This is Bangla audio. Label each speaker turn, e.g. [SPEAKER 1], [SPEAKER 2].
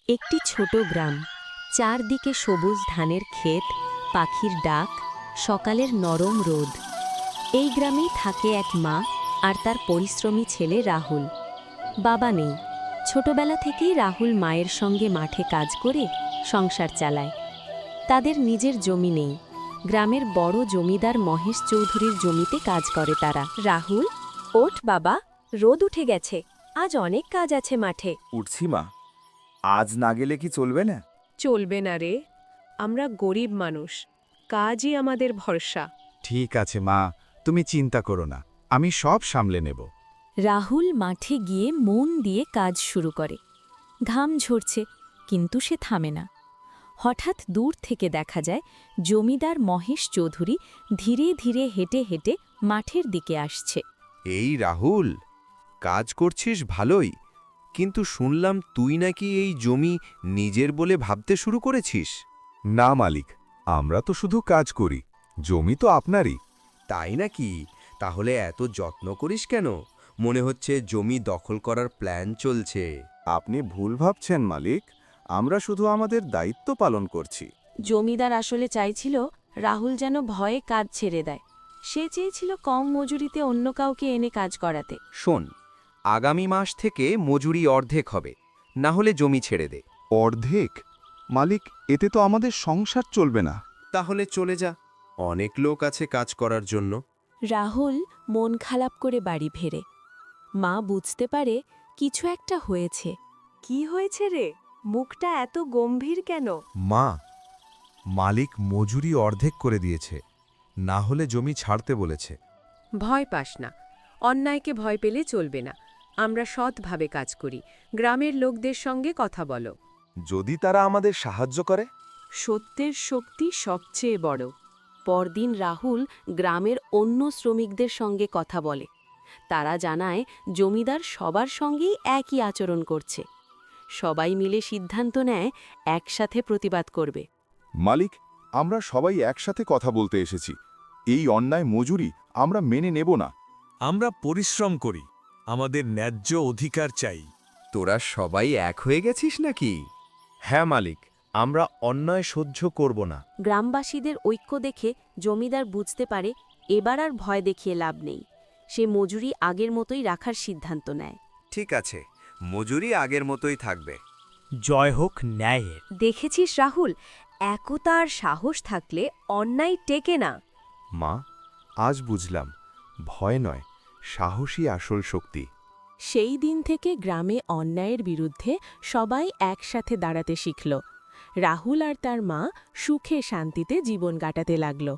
[SPEAKER 1] একটি ছোট গ্রাম, চারদিকে সবুজ ধানের ক্ষেত, পাখির ডাক, সকালের নরম রোদ। এই গ্রামেই থাকে এক মা আর তার পরিশ্রমী ছেলে রাহুল। বাবা নেই, ছোটবেলা থেকেই রাহুল মায়ের সঙ্গে মাঠে কাজ করে সংসার চালায়। তাদের নিজের জমি নেই, গ্রামের বড় জমিদার মহেশ চৌধুরীর জমিতে কাজ করে তারা। রাহুল, ওঠ বাবা, রোদ উঠে গেছে, আজ অনেক কাজ আছে মাঠে।
[SPEAKER 2] উঠছি মা, আজ না গেলে কি চলবে না?
[SPEAKER 3] চলবে না রে, আমরা গরিব মানুষ, কাজই আমাদের ভরসা।
[SPEAKER 4] ঠিক আছে মা, তুমি চিন্তা করো না, আমি সব সামলে নেব।
[SPEAKER 1] রাহুল মাঠে গিয়ে মন দিয়ে কাজ শুরু করে। ঘাম ঝরছে, কিন্তু সে থামে না। হঠাৎ দূর থেকে দেখা যায় জমিদার মহেশ চৌধুরী ধীরে ধীরে হেঁটে হেঁটে মাঠের দিকে আসছে।
[SPEAKER 5] এই রাহুল, কাজ করছিস ভালোই, কিন্তু শুনলাম তুই নাকি এই জমি নিজের বলে ভাবতে শুরু করেছিস।
[SPEAKER 2] না মালিক, আমরা তো শুধু কাজ করি, জমি তো আপনারই।
[SPEAKER 5] তাই নাকি? তাহলে এত যত্ন করিস কেন? মনে হচ্ছে জমি দখল করার প্ল্যান চলছে।
[SPEAKER 2] আপনি ভুল ভাবছেন মালিক, আমরা শুধু আমাদের দায়িত্ব পালন করছি।
[SPEAKER 1] জমিদার আসলে চাইছিল রাহুল যেন ভয়ে কাজ ছেড়ে দেয়। সে চেয়েছিল কম মজুরিতে অন্য কাউকে এনে কাজ করাতে।
[SPEAKER 5] শোন, আগামী মাস থেকে মজুরি অর্ধেক হবে, না হলে জমি ছেড়ে দে।
[SPEAKER 2] অর্ধেক? মালিক, এতে তো আমাদের সংসার চলবে না।
[SPEAKER 5] তাহলে চলে যা, অনেক লোক আছে কাজ করার জন্য।
[SPEAKER 1] রাহুল মন খারাপ করে বাড়ি ফেরে। মা বুঝতে পারে কিছু একটা হয়েছে।
[SPEAKER 3] কি হয়েছে রে? মুখটা এত গম্ভীর কেন?
[SPEAKER 6] মা, মালিক মজুরি অর্ধেক করে দিয়েছে, না হলে জমি ছাড়তে বলেছে।
[SPEAKER 3] ভয় পাস না, অন্যায়কে ভয় পেলে চলবে না। আমরা সৎভাবে কাজ করি, গ্রামের লোকদের সঙ্গে কথা বলো।
[SPEAKER 2] যদি তারা আমাদের সাহায্য করে?
[SPEAKER 1] সত্যের শক্তি সবচেয়ে বড়। পরদিন রাহুল গ্রামের অন্য শ্রমিকদের সঙ্গে কথা বলে। তারা জানায় জমিদার সবার সঙ্গেই একই আচরণ করছে। সবাই মিলে সিদ্ধান্ত নেয় একসাথে প্রতিবাদ করবে।
[SPEAKER 2] মালিক, আমরা সবাই একসাথে কথা বলতে এসেছি। এই অন্যায় মজুরি আমরা মেনে নেব না।
[SPEAKER 6] আমরা পরিশ্রম করি, আমাদের ন্যায্য অধিকার চাই।
[SPEAKER 5] তোরা সবাই এক হয়ে গেছিস নাকি?
[SPEAKER 6] হ্যাঁ মালিক, আমরা অন্যায় সহ্য করব না।
[SPEAKER 1] গ্রামবাসীদের ঐক্য দেখে জমিদার বুঝতে পারে এবার আর ভয় দেখিয়ে লাভ নেই। সে মজুরি আগের মতোই রাখার সিদ্ধান্ত নেয়।
[SPEAKER 5] ঠিক আছে, মজুরি আগের মতোই থাকবে।
[SPEAKER 7] জয় হোক ন্যায়ের।
[SPEAKER 3] দেখেছিস রাহুল, একতা আর সাহস থাকলে অন্যায় টেকে না।
[SPEAKER 2] মা, আজ বুঝলাম, ভয় নয়, সাহসী আসল শক্তি।
[SPEAKER 1] সেই দিন থেকে গ্রামে অন্যায়ের বিরুদ্ধে সবাই একসাথে দাঁড়াতে শিখল। রাহুল আর তার মা সুখে শান্তিতে জীবন কাটাতে লাগল।